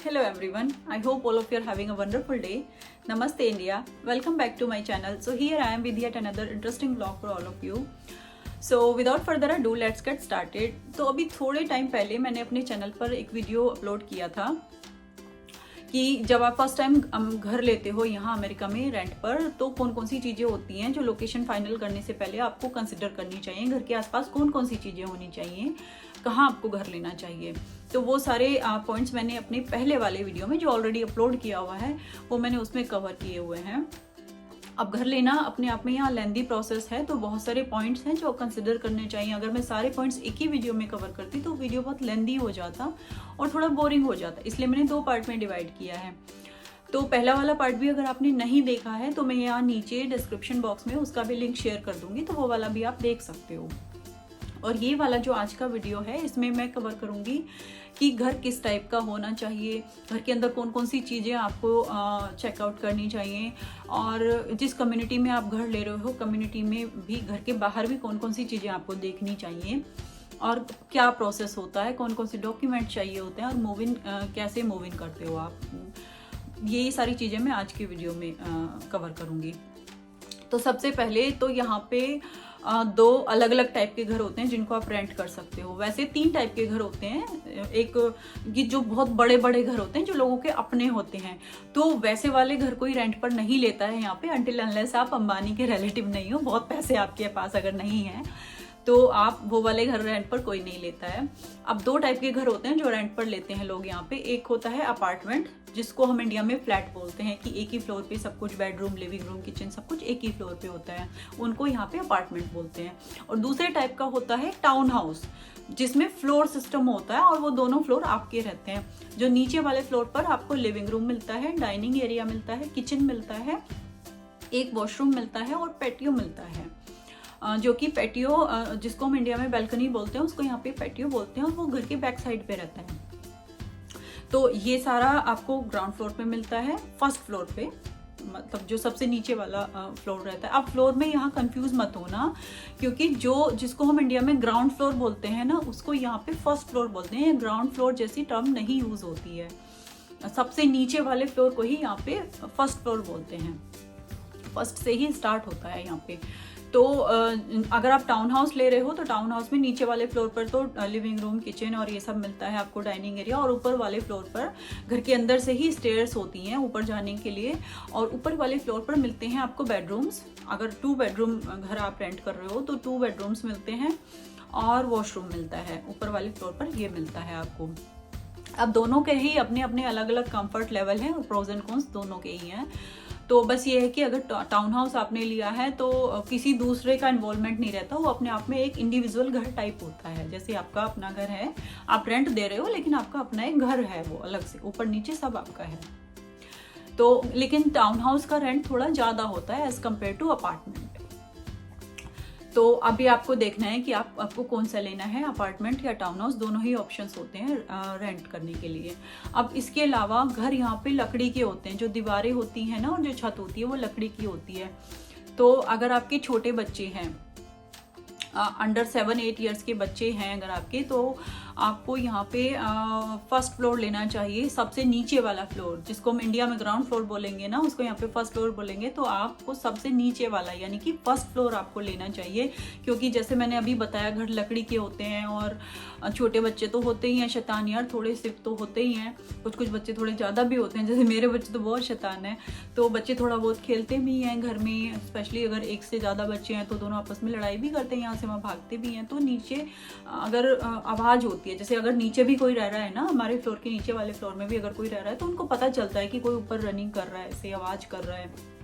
Hello everyone, I hope all of you are having a wonderful day. Namaste India, welcome back to my channel. So here I am with yet another interesting vlog for all of you. So without further ado, let's get started. तो अभी थोड़े time पहले मैंने अपने channel पर एक video upload किया था कि जब आप फर्स्ट टाइम घर लेते हो यहाँ अमेरिका में रेंट पर, तो कौन कौन सी चीज़ें होती हैं जो लोकेशन फाइनल करने से पहले आपको कंसिडर करनी चाहिए। घर के आसपास कौन कौन सी चीज़ें होनी चाहिए, कहाँ आपको घर लेना चाहिए। तो वो सारे पॉइंट्स मैंने अपने पहले वाले वीडियो में जो ऑलरेडी अपलोड किया हुआ है वो मैंने उसमें कवर किए हुए हैं। अब घर लेना अपने आप में यहाँ लेंदी प्रोसेस है, तो बहुत सारे पॉइंट्स हैं जो कंसिडर करने चाहिए। अगर मैं सारे पॉइंट्स एक ही वीडियो में कवर करती तो वीडियो बहुत लेंदी हो जाता और थोड़ा बोरिंग हो जाता, इसलिए मैंने 2 पार्ट में डिवाइड किया है। तो पहला वाला पार्ट भी अगर आपने नहीं देखा है तो मैं यहाँ नीचे डिस्क्रिप्शन बॉक्स में उसका भी लिंक शेयर कर दूंगी, तो वो वाला भी आप देख सकते हो। और ये वाला जो आज का वीडियो है इसमें मैं कवर करूंगी कि घर किस टाइप का होना चाहिए, घर के अंदर कौन कौन सी चीज़ें आपको चेकआउट करनी चाहिए, और जिस कम्युनिटी में आप घर ले रहे हो कम्युनिटी में भी घर के बाहर भी कौन कौन सी चीज़ें आपको देखनी चाहिए, और क्या प्रोसेस होता है, कौन कौन से डॉक्यूमेंट चाहिए होते हैं, और मूव इन कैसे मूव इन करते हो आप। ये सारी चीज़ें मैं आज की वीडियो में कवर करूँगी। तो सबसे पहले तो यहाँ पे 2 अलग अलग टाइप के घर होते हैं जिनको आप रेंट कर सकते हो। वैसे 3 टाइप के घर होते हैं। एक ये जो बहुत बड़े बड़े घर होते हैं जो लोगों के अपने होते हैं, तो वैसे वाले घर कोई रेंट पर नहीं लेता है यहाँ पे, अनटिल अनलेस आप अंबानी के रिलेटिव नहीं हो, बहुत पैसे आपके पास अगर नहीं है तो आप वो वाले घर रेंट पर कोई नहीं लेता है। अब 2 टाइप के घर होते हैं जो रेंट पर लेते हैं लोग यहाँ पे। एक होता है अपार्टमेंट, जिसको हम इंडिया में फ्लैट बोलते हैं, कि एक ही फ्लोर पे सब कुछ, बेडरूम, लिविंग रूम, किचन, सब कुछ एक ही फ्लोर पे होता है, उनको यहाँ पे अपार्टमेंट बोलते हैं। और दूसरे टाइप का होता है टाउन हाउस, जिसमें फ्लोर सिस्टम होता है और वो दोनों फ्लोर आपके रहते हैं। जो नीचे वाले फ्लोर पर आपको लिविंग रूम मिलता है, डाइनिंग एरिया मिलता है, किचन मिलता है, एक वॉशरूम मिलता है और पैटियो मिलता है। जो कि पैटियो जिसको हम इंडिया में बैल्कनी बोलते हैं उसको यहाँ पे पैटियो बोलते हैं, और वो घर के बैक साइड पे रहता है। तो ये सारा आपको ग्राउंड फ्लोर पे मिलता है। फर्स्ट फ्लोर पे मतलब जो सबसे नीचे वाला फ्लोर रहता है। अब फ्लोर में यहाँ कंफ्यूज मत होना, क्योंकि जिसको हम इंडिया में ग्राउंड फ्लोर बोलते हैं ना, उसको यहाँ पे फर्स्ट फ्लोर बोलते हैं। ग्राउंड फ्लोर जैसी टर्म नहीं यूज होती है। सबसे नीचे वाले फ्लोर को ही यहाँ पे फर्स्ट फ्लोर बोलते हैं। फर्स्ट से ही स्टार्ट होता है यहाँ पे। तो अगर आप टाउन हाउस ले रहे हो तो टाउन हाउस में नीचे वाले फ्लोर पर तो लिविंग रूम, किचन और ये सब मिलता है आपको, डाइनिंग एरिया, और ऊपर वाले फ्लोर पर घर के अंदर से ही स्टेयर्स होती हैं ऊपर जाने के लिए, और ऊपर वाले फ्लोर पर मिलते हैं आपको बेडरूम्स। अगर 2 बेडरूम घर आप रेंट कर रहे हो तो 2 बेडरूम्स मिलते हैं और वॉशरूम मिलता है। ऊपर वाले फ्लोर पर ये मिलता है आपको। अब दोनों के ही अपने अपने अलग अलग कंफर्ट लेवल हैं और प्रोज एंड कॉन्स दोनों के ही हैं। तो बस ये है कि अगर टाउन हाउस आपने लिया है तो किसी दूसरे का इन्वॉल्वमेंट नहीं रहता, वो अपने आप में एक इंडिविजुअल घर टाइप होता है। जैसे आपका अपना घर है, आप रेंट दे रहे हो लेकिन आपका अपना एक घर है, वो अलग से ऊपर नीचे सब आपका है। तो लेकिन टाउन हाउस का रेंट थोड़ा ज़्यादा होता है एज कम्पेयर टू अपार्टमेंट। तो अभी आपको देखना है कि आपको कौन सा लेना है, अपार्टमेंट या टाउन हाउस। दोनों ही ऑप्शंस होते हैं रेंट करने के लिए। अब इसके अलावा घर यहाँ पे लकड़ी के होते हैं, जो दीवारें होती हैं ना और जो छत होती है वो लकड़ी की होती है। तो अगर आपके छोटे बच्चे हैं, अंडर 7-8 ईयर्स के बच्चे हैं अगर आपके, तो आपको यहाँ पे फर्स्ट फ्लोर लेना चाहिए। सबसे नीचे वाला फ्लोर, जिसको हम इंडिया में ग्राउंड फ्लोर बोलेंगे ना, उसको यहाँ पे फर्स्ट फ्लोर बोलेंगे। तो आपको सबसे नीचे वाला यानी कि फर्स्ट फ्लोर आपको लेना चाहिए, क्योंकि जैसे मैंने अभी बताया घर लकड़ी के होते हैं और छोटे बच्चे तो होते ही हैं शैतान यार, थोड़े सिर्फ तो होते ही हैं। कुछ बच्चे थोड़े ज़्यादा भी होते हैं, जैसे मेरे बच्चे तो बहुत शैतान हैं। तो बच्चे थोड़ा बहुत खेलते भी हैं घर में, स्पेशली अगर एक से ज़्यादा बच्चे हैं तो दोनों आपस में लड़ाई भी करते हैं, यहाँ से वहाँ भागते भी हैं। तो नीचे अगर आवाज़ होती है, जैसे अगर नीचे भी कोई रह रहा है ना, हमारे फ्लोर के नीचे वाले फ्लोर में भी अगर कोई रह रहा है तो उनको पता चलता है कि कोई ऊपर रनिंग कर रहा है, ऐसे आवाज़ कर रहा है।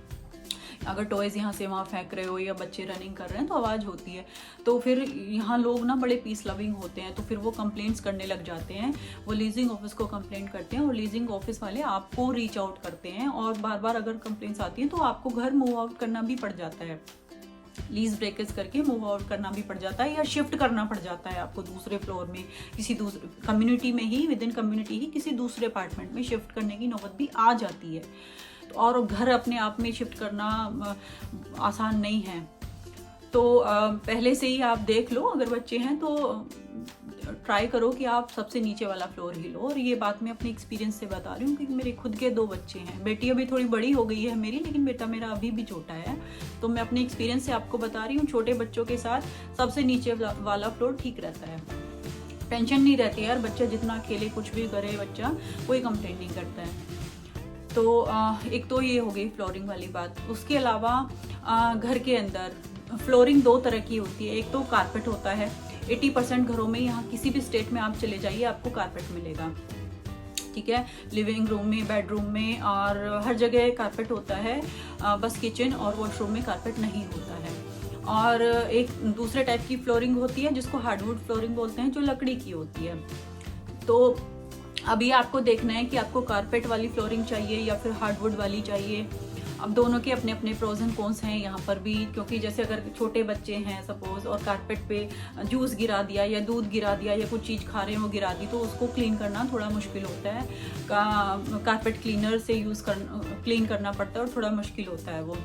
अगर टॉयज़ यहाँ से वहाँ फेंक रहे हो या बच्चे रनिंग कर रहे हैं तो आवाज़ होती है। तो फिर यहाँ लोग ना बड़े पीस लविंग होते हैं, तो फिर वो कंप्लेंट्स करने लग जाते हैं। वो लीजिंग ऑफिस को कंप्लेंट करते हैं और लीजिंग ऑफिस वाले आपको रीच आउट करते हैं, और बार बार अगर कंप्लेंट्स आती हैं तो आपको घर मूव आउट करना भी पड़ जाता है। लीज ब्रेकेज करके मूव आउट करना भी पड़ जाता है, या शिफ्ट करना पड़ जाता है आपको दूसरे फ्लोर में, किसी दूसरे कम्युनिटी में ही, विद इन कम्युनिटी ही किसी दूसरे अपार्टमेंट में शिफ्ट करने की नौबत भी आ जाती है। तो और घर अपने आप में शिफ्ट करना आसान नहीं है। तो पहले से ही आप देख लो, अगर बच्चे हैं तो ट्राई करो कि आप सबसे नीचे वाला फ्लोर ही लो। और ये बात मैं अपने एक्सपीरियंस से बता रही हूँ, क्योंकि मेरे खुद के 2 बच्चे हैं। बेटी अभी थोड़ी बड़ी हो गई है मेरी, लेकिन बेटा मेरा अभी भी छोटा है। तो मैं अपने एक्सपीरियंस से आपको बता रही हूँ, छोटे बच्चों के साथ सबसे नीचे वाला फ्लोर ठीक रहता है। टेंशन नहीं रहती यार, बच्चा जितना खेले कुछ भी करे, बच्चा कोई कंप्लेंट नहीं करता है। तो एक तो ये हो गई फ्लोरिंग वाली बात। उसके अलावा घर के अंदर फ्लोरिंग 2 तरह की होती है। एक तो कारपेट होता है, 80% घरों में, यहाँ किसी भी स्टेट में आप चले जाइए आपको कारपेट मिलेगा, ठीक है। लिविंग रूम में, बेडरूम में और हर जगह कारपेट होता है। बस किचन और वॉशरूम में कारपेट नहीं होता है। और एक दूसरे टाइप की फ्लोरिंग होती है जिसको हार्डवुड फ्लोरिंग बोलते हैं, जो लकड़ी की होती है। तो अभी आपको देखना है कि आपको कारपेट वाली फ्लोरिंग चाहिए या फिर हार्डवुड वाली चाहिए। अब दोनों के अपने अपने प्रोज एंड कॉन्स हैं यहाँ पर भी, क्योंकि जैसे अगर छोटे बच्चे हैं सपोज और कारपेट पे जूस गिरा दिया या दूध गिरा दिया या कुछ चीज़ खा रहे हैं वो गिरा दी, तो उसको क्लीन करना थोड़ा मुश्किल होता है। कारपेट क्लीनर से क्लीन करना पड़ता है और थोड़ा मुश्किल होता है वो।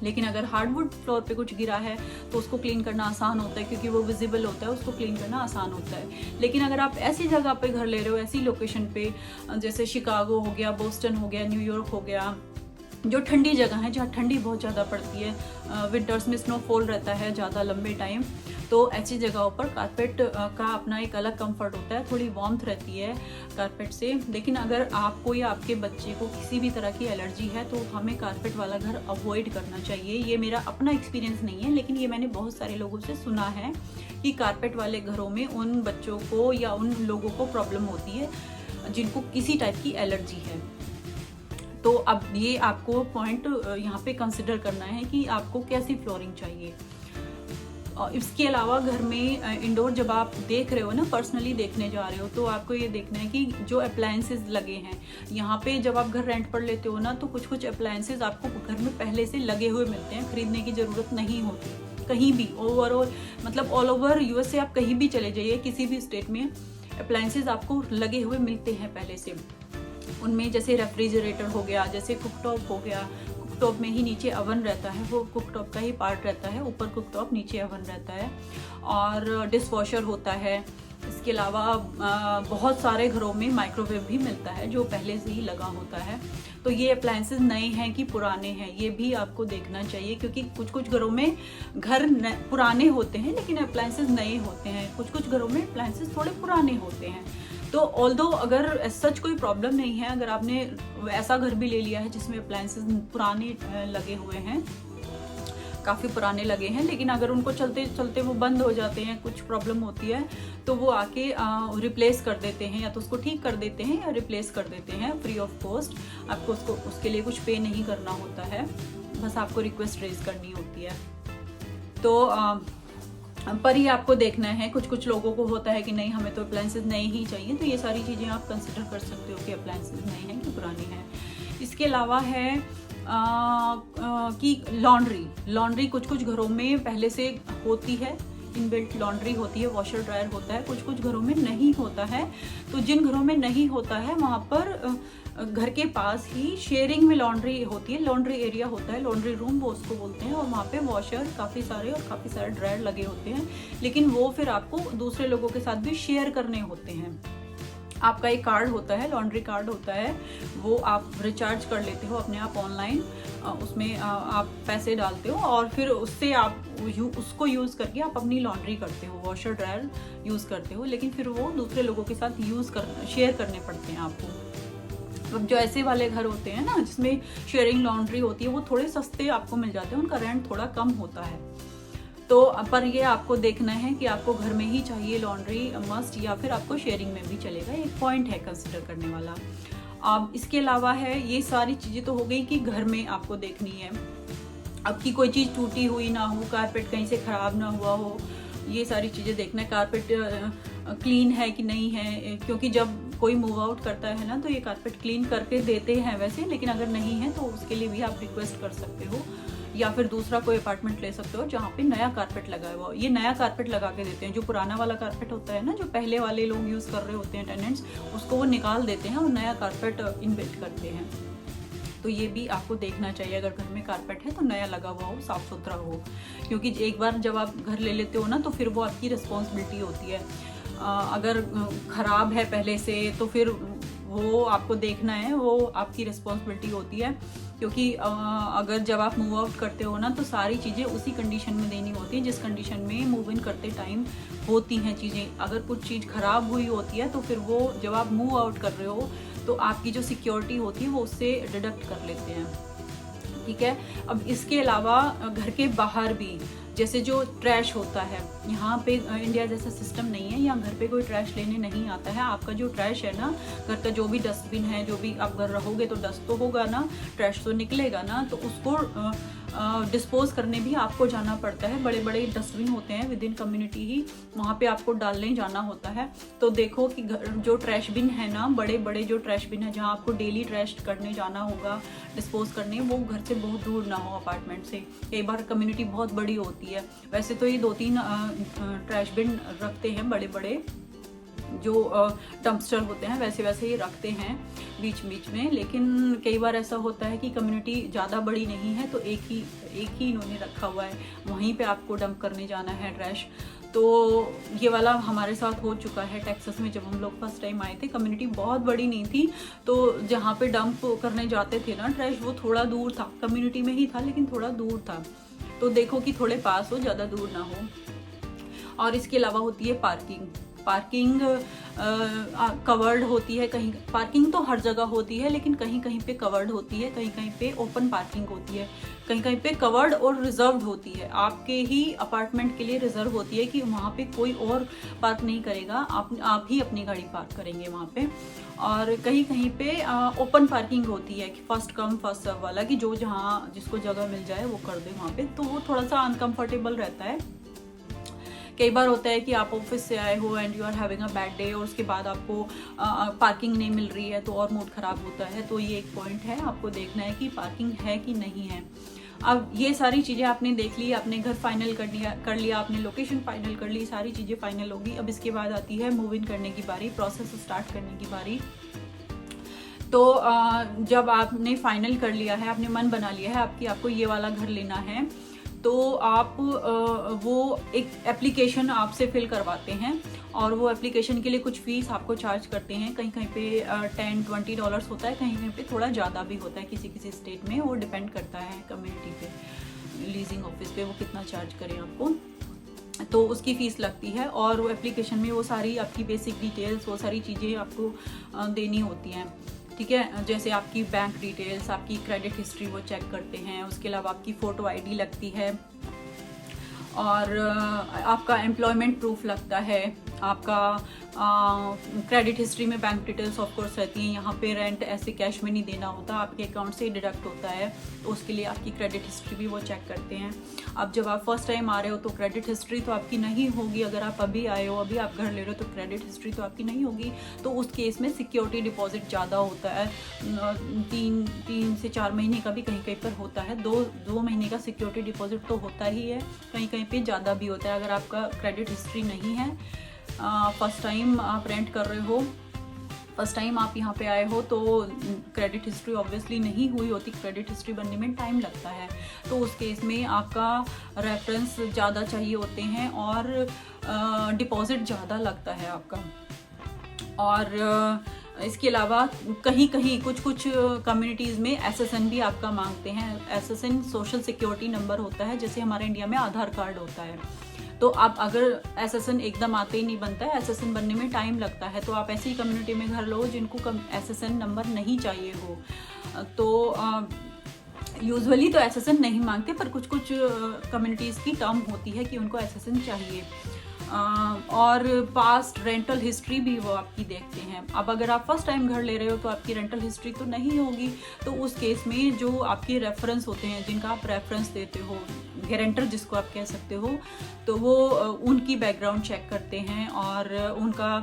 लेकिन अगर हार्डवुड फ्लोर पे कुछ गिरा है तो उसको क्लीन करना आसान होता है, क्योंकि वो विजिबल होता है, उसको क्लीन करना आसान होता है। लेकिन अगर आप ऐसी जगह पे घर ले रहे हो, ऐसी लोकेशन पे, जैसे शिकागो हो गया, बोस्टन हो गया, न्यूयॉर्क हो गया, जो ठंडी जगह है, जहाँ ठंडी बहुत ज़्यादा पड़ती है, विंटर्स में स्नोफॉल रहता है ज़्यादा लंबे टाइम, तो ऐसी जगहों पर कारपेट का अपना एक अलग कंफर्ट होता है, थोड़ी वार्मथ रहती है कारपेट से। लेकिन अगर आपको या आपके बच्चे को किसी भी तरह की एलर्जी है तो हमें कारपेट वाला घर अवॉइड करना चाहिए। ये मेरा अपना एक्सपीरियंस नहीं है, लेकिन ये मैंने बहुत सारे लोगों से सुना है कि कारपेट वाले घरों में उन बच्चों को या उन लोगों को प्रॉब्लम होती है जिनको किसी टाइप की एलर्जी है। तो अब ये आपको पॉइंट यहाँ पे कंसिडर करना है कि आपको कैसी फ्लोरिंग चाहिए। और इसके अलावा घर में इंडोर जब आप देख रहे हो ना, पर्सनली देखने जा रहे हो, तो आपको ये देखना है कि जो अप्लायंसेस लगे हैं यहाँ पे, जब आप घर रेंट पर लेते हो ना, तो कुछ कुछ अप्लायंसेस आपको घर में पहले से लगे हुए मिलते हैं, खरीदने की ज़रूरत नहीं होती कहीं भी। ओवरऑल मतलब ऑल ओवर यूएस से आप कहीं भी चले जाइए, किसी भी स्टेट में अप्लायंसेस आपको लगे हुए मिलते हैं पहले से। उनमें जैसे रेफ्रिजरेटर हो गया, जैसे कुकटॉप हो गया, कुकटॉप में ही नीचे अवन रहता है, वो कुकटॉप का ही पार्ट रहता है, ऊपर कुकटॉप नीचे अवन रहता है, और डिश वॉशर होता है। इसके अलावा बहुत सारे घरों में माइक्रोवेव भी मिलता है जो pहले से ही लगा होता है। तो ये अप्लायंसेस नए हैं कि पुराने हैं, ये भी आपको देखना चाहिए, क्योंकि कुछ कुछ घरों में घर पुराने होते हैं लेकिन अप्लायंसेस नए होते हैं, कुछ कुछ घरों में अप्लायंसेस थोड़े पुराने होते हैं। तो ऑल्दो अगर सच कोई प्रॉब्लम नहीं है, अगर आपने ऐसा घर भी ले लिया है जिसमें अप्लायंसेस पुराने लगे हुए हैं, काफ़ी पुराने लगे हैं, लेकिन अगर उनको चलते चलते वो बंद हो जाते हैं, कुछ प्रॉब्लम होती है, तो वो आके रिप्लेस कर देते हैं, या तो उसको ठीक कर देते हैं या रिप्लेस कर देते हैं फ्री ऑफ कॉस्ट। आपको उसके लिए कुछ पे नहीं करना होता है, बस आपको रिक्वेस्ट रेज करनी होती है। तो पर ही आपको देखना है, कुछ कुछ लोगों को होता है कि नहीं हमें तो अप्लायंसेस नए ही चाहिए, तो ये सारी चीज़ें आप कंसिडर कर सकते हो कि अप्लायंसेस नए हैं कि पुराने हैं। इसके अलावा है कि लॉन्ड्री कुछ कुछ घरों में पहले से होती है, इनबिल्ट लॉन्ड्री होती है, वॉशर ड्रायर होता है, कुछ कुछ घरों में नहीं होता है। तो जिन घरों में नहीं होता है वहाँ पर घर के पास ही शेयरिंग में लॉन्ड्री होती है, लॉन्ड्री एरिया होता है, लॉन्ड्री रूम वो उसको बोलते हैं, और वहाँ पे वॉशर काफ़ी सारे ड्रायर लगे होते हैं, लेकिन वो फिर आपको दूसरे लोगों के साथ भी शेयर करने होते हैं। आपका एक कार्ड होता है, लॉन्ड्री कार्ड होता है, वो आप रिचार्ज कर लेते हो अपने आप ऑनलाइन, उसमें आप पैसे डालते हो और फिर उससे आप उसको यूज़ करके आप अपनी लॉन्ड्री करते हो, वॉशर ड्रायर यूज़ करते हो, लेकिन फिर वो दूसरे लोगों के साथ शेयर करने पड़ते हैं आपको। अब जो ऐसे वाले घर होते हैं ना जिसमें शेयरिंग लॉन्ड्री होती है, वो थोड़े सस्ते आपको मिल जाते हैं, उनका रेंट थोड़ा कम होता है। तो पर ये आपको देखना है कि आपको घर में ही चाहिए लॉन्ड्री मस्ट, या फिर आपको शेयरिंग में भी चलेगा, एक पॉइंट है कंसिडर करने वाला। अब इसके अलावा है, ये सारी चीज़ें तो हो गई कि घर में आपको देखनी है। अब की कोई चीज़ टूटी हुई ना हो, कारपेट कहीं से ख़राब ना हुआ हो, ये सारी चीज़ें देखना है। कारपेट क्लीन है कि नहीं है, क्योंकि जब कोई मूव आउट करता है ना तो ये कारपेट क्लीन करके देते हैं वैसे, लेकिन अगर नहीं है तो उसके लिए भी आप रिक्वेस्ट कर सकते हो, या फिर दूसरा कोई अपार्टमेंट ले सकते हो जहाँ पे नया कारपेट लगा हुआ हो। ये नया कारपेट लगा के देते हैं, जो पुराना वाला कारपेट होता है ना, जो पहले वाले लोग यूज़ कर रहे होते हैं टेनेंट्स, उसको वो निकाल देते हैं और नया कारपेट इनबिल्ट करते हैं। तो ये भी आपको देखना चाहिए, अगर घर में कारपेट है तो नया लगा हुआ हो, साफ़ सुथरा हो, क्योंकि एक बार जब आप घर ले लेते हो ना तो फिर वो आपकी रिस्पॉन्सिबिलिटी होती है। अगर ख़राब है पहले से तो फिर वो आपको देखना है, वो आपकी रिस्पॉन्सिबिलिटी होती है। क्योंकि अगर जब आप मूव आउट करते हो ना तो सारी चीज़ें उसी कंडीशन में देनी होती है जिस कंडीशन में मूव इन करते टाइम होती हैं चीज़ें। अगर कुछ चीज़ ख़राब हुई होती है तो फिर वो जब आप मूव आउट कर रहे हो तो आपकी जो सिक्योरिटी होती है वो उससे डिडक्ट कर लेते हैं, ठीक है। अब इसके अलावा घर के बाहर भी जैसे जो ट्रैश होता है, यहाँ पे इंडिया जैसा सिस्टम नहीं है, यहाँ घर पे कोई ट्रैश लेने नहीं आता है। आपका जो ट्रैश है ना, घर का जो भी डस्टबिन है, जो भी आप घर रहोगे तो डस्ट तो होगा ना, ट्रैश तो निकलेगा ना, तो उसको डिस्पोज करने भी आपको जाना पड़ता है। बड़े बड़े डस्टबिन होते हैं विद इन कम्युनिटी ही, वहाँ पे आपको डालने जाना होता है। तो देखो कि जो ट्रैश बिन है ना, बड़े बड़े जो ट्रैश बिन है जहाँ आपको डेली ट्रैश करने जाना होगा, डिस्पोज करने, वो घर से बहुत दूर ना हो अपार्टमेंट से। कई बार कम्युनिटी बहुत बड़ी होती है, वैसे तो ये 2-3 ट्रैश बिन रखते हैं, बड़े बड़े जो डंपस्टर होते हैं वैसे वैसे ही रखते हैं बीच बीच में। लेकिन कई बार ऐसा होता है कि कम्युनिटी ज़्यादा बड़ी नहीं है तो एक ही इन्होंने रखा हुआ है, वहीं पे आपको डंप करने जाना है ट्रैश। तो ये वाला हमारे साथ हो चुका है टेक्सास में। जब हम लोग फर्स्ट टाइम आए थे, कम्युनिटी बहुत बड़ी नहीं थी, तो जहाँ पे डंप करने जाते थे ना ट्रैश, वो थोड़ा दूर था, कम्युनिटी में ही था लेकिन थोड़ा दूर था। तो देखो कि थोड़े पास हो, ज़्यादा दूर ना हो। और इसके अलावा होती है पार्किंग कवर्ड होती है। कहीं पार्किंग तो हर जगह होती है, लेकिन कहीं कहीं पे कवर्ड होती है, कहीं कहीं पे ओपन पार्किंग होती है, कहीं कहीं पे कवर्ड और रिजर्व्ड होती है। आपके ही अपार्टमेंट के लिए रिजर्व होती है कि वहाँ पे कोई और पार्क नहीं करेगा, आप ही अपनी गाड़ी पार्क करेंगे वहाँ पे। और कहीं कहीं पे ओपन पार्किंग होती है कि फर्स्ट कम फर्स्ट सर्व वाला, कि जो जहाँ जिसको जगह मिल जाए वो कर दे वहाँ पे। तो वो थोड़ा सा अनकम्फर्टेबल रहता है। कई बार होता है कि आप ऑफिस से आए हो and you are having a bad day और उसके बाद आपको पार्किंग नहीं मिल रही है तो और मूड ख़राब होता है। तो ये एक पॉइंट है, आपको देखना है कि पार्किंग है कि नहीं है। अब ये सारी चीज़ें आपने देख ली, आपने घर फाइनल कर लिया, आपने लोकेशन फाइनल कर ली, सारी चीज़ें फाइनल होगी। अब इसके बाद आती है मूव इन करने की बारी, प्रोसेस स्टार्ट करने की बारी। तो जब आपने फाइनल कर लिया है, आपने मन बना लिया है आपको ये वाला घर लेना है, तो आप वो एक एप्लीकेशन आपसे फिल करवाते हैं और वो एप्लीकेशन के लिए कुछ फीस आपको चार्ज करते हैं। कहीं कहीं पे $10-20 होता है, कहीं कहीं पे थोड़ा ज़्यादा भी होता है, किसी किसी स्टेट में वो डिपेंड करता है कम्युनिटी पे, लीजिंग ऑफिस पे वो कितना चार्ज करें आपको। तो उसकी फ़ीस लगती है और वो एप्लीकेशन में वो सारी आपकी बेसिक डिटेल्स, वो सारी चीज़ें आपको देनी होती हैं, ठीक है। जैसे आपकी बैंक डिटेल्स, आपकी क्रेडिट हिस्ट्री वो चेक करते हैं। उसके अलावा आपकी फ़ोटो आईडी लगती है और आपका एम्प्लॉयमेंट प्रूफ लगता है, आपका क्रेडिट हिस्ट्री में बैंक डिटेल्स ऑफ कोर्स रहती हैं। यहाँ पे रेंट ऐसे कैश में नहीं देना होता, आपके अकाउंट से ही डिडक्ट होता है, तो उसके लिए आपकी क्रेडिट हिस्ट्री भी वो चेक करते हैं। अब जब आप फर्स्ट टाइम आ रहे हो तो क्रेडिट हिस्ट्री तो आपकी नहीं होगी। अगर आप अभी आए हो, अभी आप घर ले रहे हो, तो क्रेडिट हिस्ट्री तो आपकी नहीं होगी। तो उस केस में सिक्योरिटी डिपॉजिट ज़्यादा होता है, 3 से 4 महीने का भी कहीं कहीं पर होता है, 2 महीने का सिक्योरिटी डिपॉजिट तो होता ही है, कहीं कहीं पे ज़्यादा भी होता है। अगर आपका क्रेडिट हिस्ट्री नहीं है, फर्स्ट टाइम आप रेंट कर रहे हो, फर्स्ट टाइम आप यहाँ पे आए हो, तो क्रेडिट हिस्ट्री ऑब्वियसली नहीं हुई होती, क्रेडिट हिस्ट्री बनने में टाइम लगता है। तो उस केस में आपका रेफरेंस ज़्यादा चाहिए होते हैं और डिपॉजिट ज़्यादा लगता है आपका। और इसके अलावा कहीं कहीं कुछ कम्युनिटीज़ में SSN भी आपका मांगते हैं। SSN सोशल सिक्योरिटी नंबर होता है, जैसे हमारे इंडिया में आधार कार्ड होता है। तो आप अगर SSN एकदम आते ही नहीं बनता है, SSN बनने में टाइम लगता है, तो आप ऐसी कम्युनिटी में घर लो जिनको SSN नंबर नहीं चाहिए हो। तो यूजुअली तो SSN नहीं मांगते, पर कुछ कम्युनिटीज़ की टर्म होती है कि उनको SSN चाहिए। और पास्ट रेंटल हिस्ट्री भी वो आपकी देखते हैं। अब अगर आप फर्स्ट टाइम घर ले रहे हो तो आपकी रेंटल हिस्ट्री तो नहीं होगी, तो उस केस में जो आपके रेफरेंस होते हैं, जिनका आप रेफरेंस देते हो, गारंटर जिसको आप कह सकते हो, तो वो उनकी बैकग्राउंड चेक करते हैं और उनका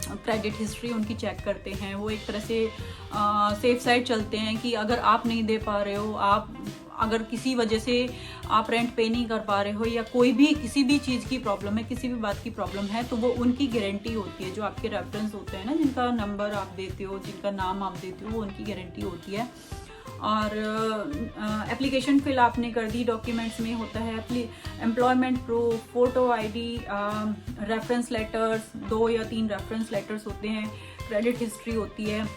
क्रेडिट हिस्ट्री उनकी चेक करते हैं। वो एक तरह से सेफ साइड चलते हैं कि अगर आप नहीं दे पा रहे हो, आप अगर किसी वजह से आप रेंट पे नहीं कर पा रहे हो या कोई भी किसी भी चीज़ की प्रॉब्लम है, किसी भी बात की प्रॉब्लम है, तो वो उनकी गारंटी होती है। जो आपके रेफरेंस होते हैं ना, जिनका नंबर आप देते हो, जिनका नाम आप देते हो, वो उनकी गारंटी होती है। और एप्लीकेशन फिल आपने कर दी, डॉक्यूमेंट्स में होता है employment proof, photo ID, reference letters, 2 या 3 रेफरेंस लेटर्स होते हैं, क्रेडिट हिस्ट्री होती है।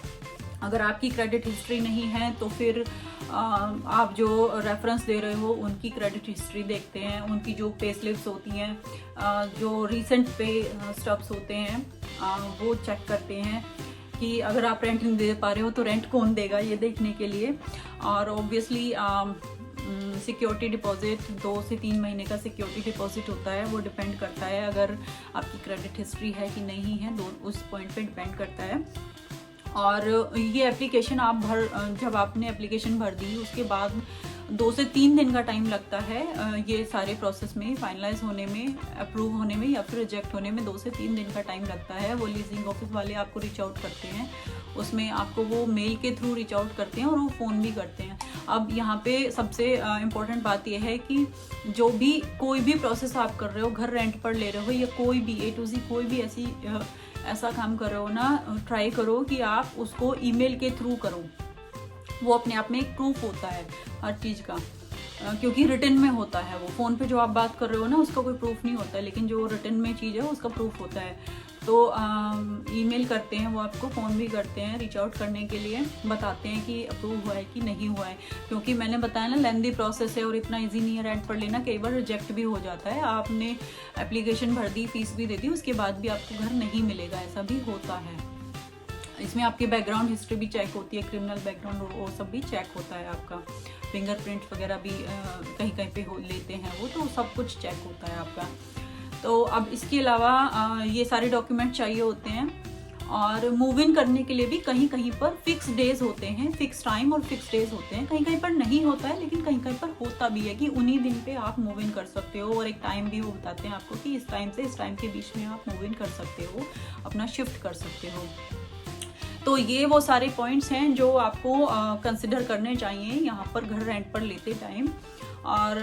अगर आपकी क्रेडिट हिस्ट्री नहीं है तो फिर आप जो रेफरेंस दे रहे हो उनकी क्रेडिट हिस्ट्री देखते हैं, उनकी जो पे स्लिप्स होती हैं, जो रीसेंट पे स्टब्स होते हैं वो चेक करते हैं कि अगर आप रेंट नहीं दे पा रहे हो तो रेंट कौन देगा, ये देखने के लिए। और ऑब्वियसली सिक्योरिटी डिपॉजिट 2 से 3 महीने का सिक्योरिटी डिपॉजिट होता है, वो डिपेंड करता है अगर आपकी क्रेडिट हिस्ट्री है कि नहीं है, उस पॉइंट पे डिपेंड करता है। और ये एप्लीकेशन आप जब आपने एप्लीकेशन भर दी उसके बाद 2 से 3 दिन का टाइम लगता है ये सारे प्रोसेस में फाइनलाइज होने में, अप्रूव होने में या फिर रिजेक्ट होने में 2 से 3 दिन का टाइम लगता है। वो लीजिंग ऑफिस वाले आपको रीच आउट करते हैं, उसमें आपको वो मेल के थ्रू रीच आउट करते हैं और वो फ़ोन भी करते हैं। अब यहाँ पे सबसे इम्पोर्टेंट बात यह है कि जो भी कोई भी प्रोसेस आप कर रहे हो, घर रेंट पर ले रहे हो या कोई भी A to Z कोई भी ऐसा काम कर रहे हो ना, ट्राई करो कि आप उसको ईमेल के थ्रू करो। वो अपने आप में एक प्रूफ होता है हर चीज़ का, क्योंकि रिटन में होता है। वो फ़ोन पे जो आप बात कर रहे हो ना उसका कोई प्रूफ नहीं होता है, लेकिन जो रिटन में चीज़ है उसका प्रूफ होता है। तो ईमेल करते हैं वो आपको, फ़ोन भी करते हैं, रीच आउट करने के लिए बताते हैं कि अप्रूव हुआ है कि नहीं हुआ है। क्योंकि मैंने बताया ना लेंदी प्रोसेस है और इतना इजी नहीं है रेंट पर लेना, कई बार रिजेक्ट भी हो जाता है। आपने एप्लीकेशन भर दी, फीस भी दे दी, उसके बाद भी आपको घर नहीं मिलेगा, ऐसा भी होता है। इसमें आपकी बैकग्राउंड हिस्ट्री भी चेक होती है, क्रिमिनल बैकग्राउंड वो सब भी चेक होता है आपका, फिंगरप्रिंट वगैरह भी कहीं कहीं पे लेते हैं वो, तो सब कुछ चेक होता है आपका। तो अब इसके अलावा ये सारे डॉक्यूमेंट चाहिए होते हैं। और मूव इन करने के लिए भी कहीं कहीं पर फिक्स डेज होते हैं, फिक्स टाइम और फिक्स डेज होते हैं, कहीं कहीं पर नहीं होता है, लेकिन कहीं कहीं पर होता भी है कि उन्हीं दिन पे आप मूव इन कर सकते हो। और एक टाइम भी वो बताते हैं आपको कि इस टाइम से इस टाइम के बीच में आप मूव इन कर सकते हो, अपना शिफ्ट कर सकते हो। तो ये वो सारे पॉइंट्स हैं जो आपको कंसिडर करने चाहिए यहाँ पर घर रेंट पर लेते टाइम। और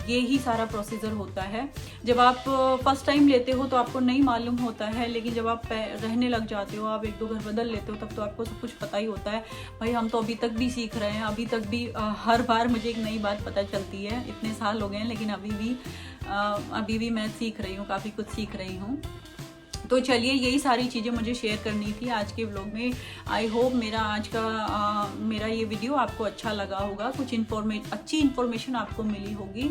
ये ही सारा प्रोसीजर होता है। जब आप फर्स्ट टाइम लेते हो तो आपको नहीं मालूम होता है, लेकिन जब आप रहने लग जाते हो, आप 1-2 घर बदल लेते हो, तब तो आपको सब कुछ पता ही होता है। भाई हम तो अभी तक भी सीख रहे हैं, अभी तक भी हर बार मुझे एक नई बात पता चलती है। इतने साल हो गए हैं लेकिन अभी भी मैं सीख रही हूँ, काफ़ी कुछ सीख रही हूँ। तो चलिए यही सारी चीज़ें मुझे शेयर करनी थी आज के व्लॉग में। आई होप मेरा आज का मेरा ये वीडियो आपको अच्छा लगा होगा, कुछ अच्छी इन्फॉर्मेशन आपको मिली होगी।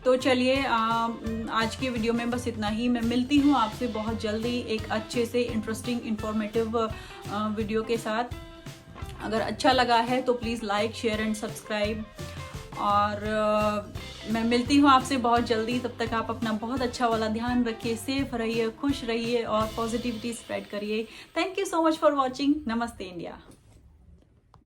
तो चलिए आज के वीडियो में बस इतना ही। मैं मिलती हूँ आपसे बहुत जल्दी एक अच्छे से इंटरेस्टिंग इन्फॉर्मेटिव वीडियो के साथ। अगर अच्छा लगा है तो please like, share and subscribe. और मैं मिलती हूँ आपसे बहुत जल्दी। तब तक आप अपना बहुत अच्छा वाला ध्यान रखिए, सेफ रहिए, खुश रहिए और पॉजिटिविटी स्प्रेड करिए। Thank you so much for watching. नमस्ते इंडिया।